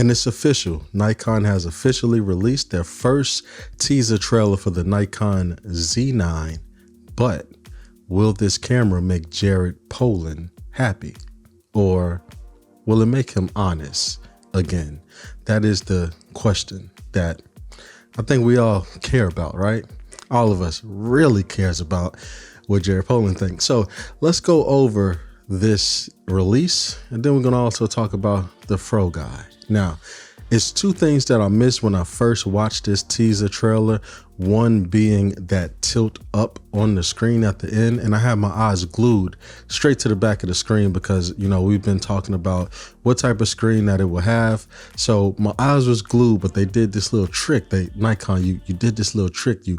And it's official. Nikon has officially released their first teaser trailer for the Nikon Z9. But will this camera make Jared Polin happy? Or will it make him honest again? That is the question that I think we all care about, right? All of us really cares about what Jared Polin thinks. So let's go over this release, and then we're going to also talk about the Fro guy. Now, it's two things that I missed when I first watched this teaser trailer. One being that tilt up on the screen at the end, and I had my eyes glued straight to the back of the screen because, you know, we've been talking about what type of screen that it will have. So my eyes was glued, but they did this little trick. Nikon, you did this little trick. You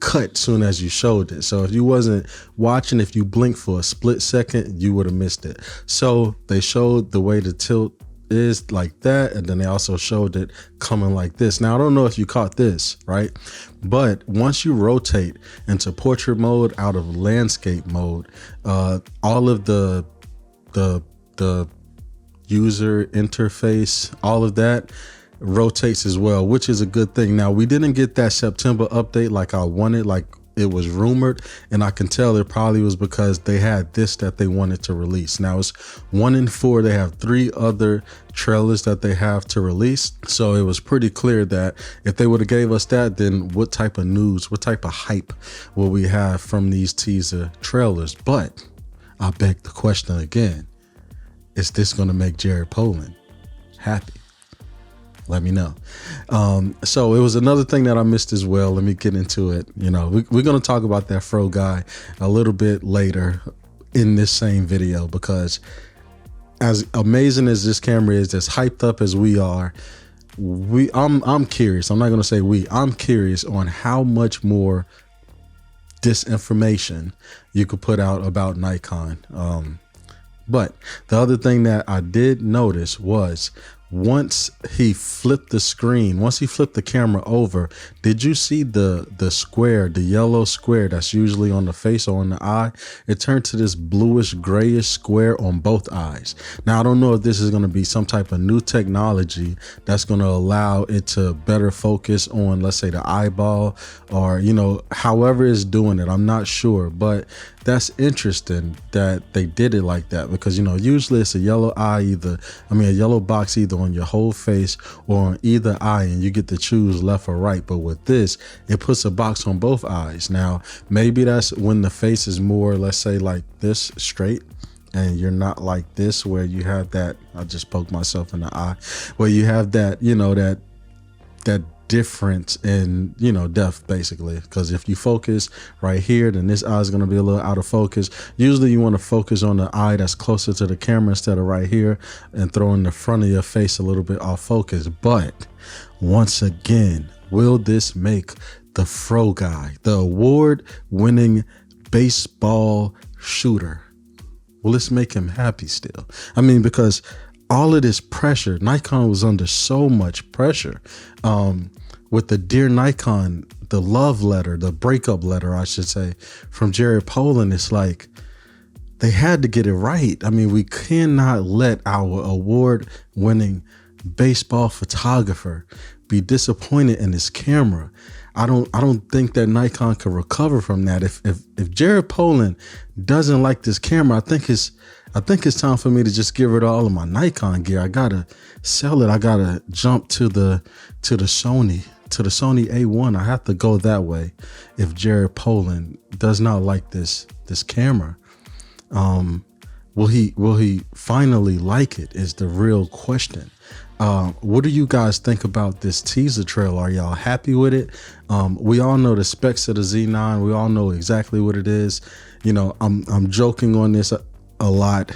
cut soon as you showed it. So if you wasn't watching, if you blinked for a split second, you would have missed it. So they showed the way the tilt is like that, and then they also showed it coming like this. Now I don't know if you caught this, right? But once you rotate into portrait mode out of landscape mode, all of the user interface, all of that rotates as well, which is a good thing. Now, we didn't get that September update like I wanted, like it was rumored, and I can tell it probably was because they had this that they wanted to release. Now it's 1 in 4. They have 3 other trailers that they have to release. So it was pretty clear that if they would have gave us that, then what type of news, what type of hype will we have from these teaser trailers? But I beg the question again, is this going to make Jared Polin happy? Let me know. So it was another thing that I missed as well. Let me get into it. You know, we're going to talk about that Fro guy a little bit later in this same video, because as amazing as this camera is, as hyped up as we are, I'm curious. I'm not going to say I'm curious on how much more disinformation you could put out about Nikon. But the other thing that I did notice was, once he flipped the screen, once he flipped the camera over, did you see the square, the yellow square that's usually on the face or on the eye? It turned to this bluish grayish square on both eyes. Now, I don't know if this is going to be some type of new technology that's going to allow it to better focus on, let's say, the eyeball, or, you know, however it's doing it. I'm not sure, but that's interesting that they did it like that, because, you know, usually it's a yellow eye, a yellow box either on your whole face or on either eye, and you get to choose left or right. But with this, it puts a box on both eyes. Now, maybe that's when the face is more, let's say, like this, straight, and you're not like this, where you have that, I just poked myself in the eye, where you have that, you know, that difference in, you know, depth, basically. Because if you focus right here, then this eye is going to be a little out of focus. Usually you want to focus on the eye that's closer to the camera instead of right here, and throwing the front of your face a little bit off focus. But once again, will this make the Fro guy, the award-winning baseball shooter, will this make him happy still? I mean, because all of this pressure, Nikon was under so much pressure with the Dear Nikon, the love letter, the breakup letter, I should say, from Jared Polin. It's like they had to get it right. I mean, we cannot let our award-winning baseball photographer be disappointed in his camera. I don't think that Nikon can recover from that. If Jared Polin doesn't like this camera, I think it's time for me to just get rid of all of my Nikon gear. I gotta sell it. I gotta jump to the Sony A1. I have to go that way. If Jared Polin does not like this camera, will he finally like it, is the real question. What do you guys think about this teaser trailer? Are y'all happy with it? We all know the specs of the Z9. We all know exactly what it is. You know, I'm joking on this a lot,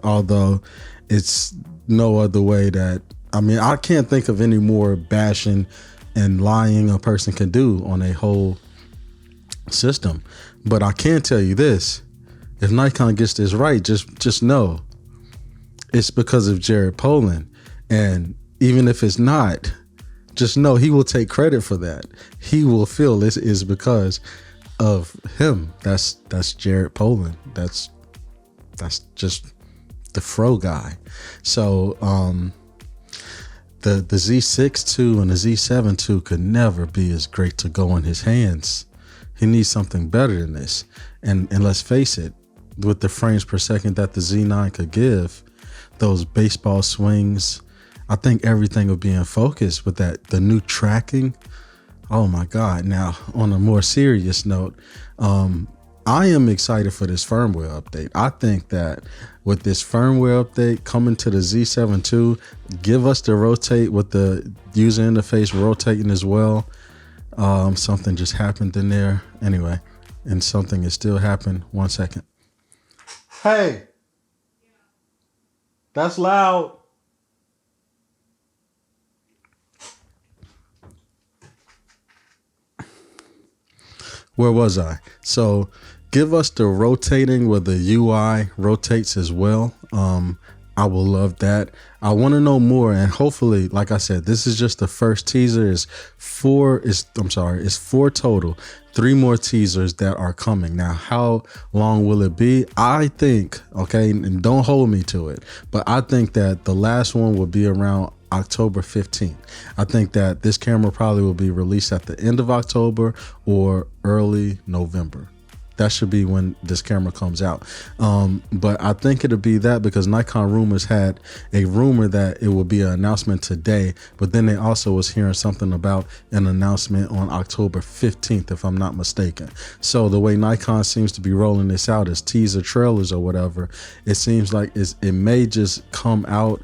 although it's no other way that, I mean, I can't think of any more bashing and lying a person can do on a whole system. But I can tell you this, if Nikon gets this right, just know it's because of Jared Polin. And even if it's not, just know he will take credit for that. He will feel this is because of him. That's Jared Polin. That's just the Fro guy. So the Z6 II and the Z7 II could never be as great to go in his hands. He needs something better than this. And let's face it, with the frames per second that the Z9 could give, those baseball swings, I think everything will be in focus with that. The new tracking. Oh my God. Now, on a more serious note, I am excited for this firmware update. I think that with this firmware update coming to the Z7 II, give us the rotate with the user interface rotating as well. Something just happened in there. Anyway, and something is still happening. 1 second. Hey, that's loud. Where was I? So give us the rotating where the UI rotates as well. I will love that. I want to know more, and hopefully, like I said, this is just the first teaser. It's four total. 3 more teasers that are coming. Now, how long will it be? I think, okay, and don't hold me to it, but I think that the last one will be around October 15th. I think that this camera probably will be released at the end of October or early November. That should be when this camera comes out. But I think it'll be that because Nikon Rumors had a rumor that it will be an announcement today, but then they also was hearing something about an announcement on October 15th, if I'm not mistaken. So the way Nikon seems to be rolling this out as teaser trailers or whatever, it seems like it may just come out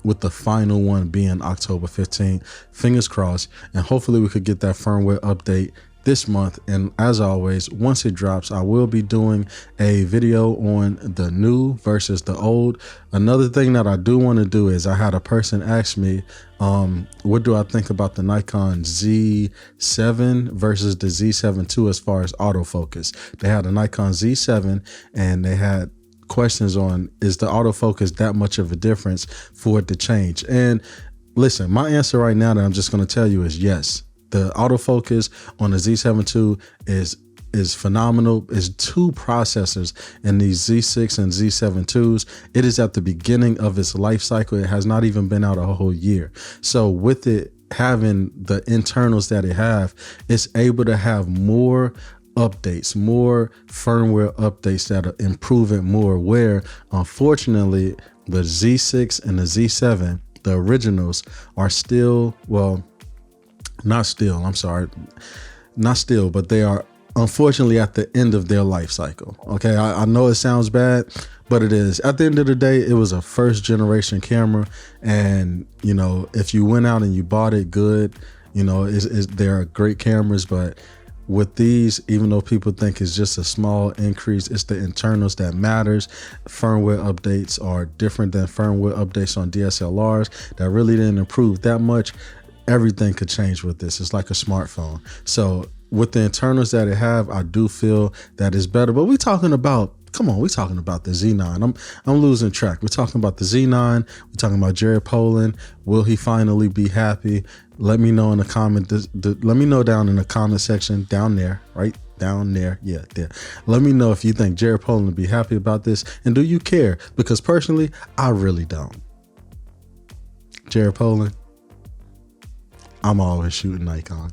with the final one being October 15th. Fingers crossed, and hopefully we could get that firmware update this month. And as always, once it drops, I will be doing a video on the new versus the old. Another thing that I do want to do is I had a person ask me, what do I think about the Nikon Z7 versus the Z7 II as far as autofocus? They had a Nikon Z7 and they had questions on, is the autofocus that much of a difference for it to change? And listen, my answer right now that I'm just going to tell you is yes. The autofocus on the Z7 II is phenomenal. It's 2 processors in these Z6 and Z7 IIs. It is at the beginning of its life cycle. It has not even been out a whole year. So with it having the internals that it have, it's able to have more updates, more firmware updates that improve it more, where unfortunately the Z6 and the Z7, the originals, are still, well, not still, but they are unfortunately at the end of their life cycle. Okay, I know it sounds bad, but it is. At the end of the day, it was a first generation camera, and you know, if you went out and you bought it, good. You know, they're great cameras, but with these, even though people think it's just a small increase, it's the internals that matters. Firmware updates are different than firmware updates on DSLRs that really didn't improve that much. Everything could change with this. It's like a smartphone. So with the internals that it have, I do feel that it's better. But we're talking about, come on, we're talking about the Z9. I'm losing track. We're talking about the Z9. We're talking about Jared Polin. Will he finally be happy? Let me know in the comment. Let me know down in the comment section down there, right down there. Yeah, there. Let me know if you think Jared Polin will be happy about this, and do you care? Because personally, I really don't. Jared Polin, I'm always shooting Nikon.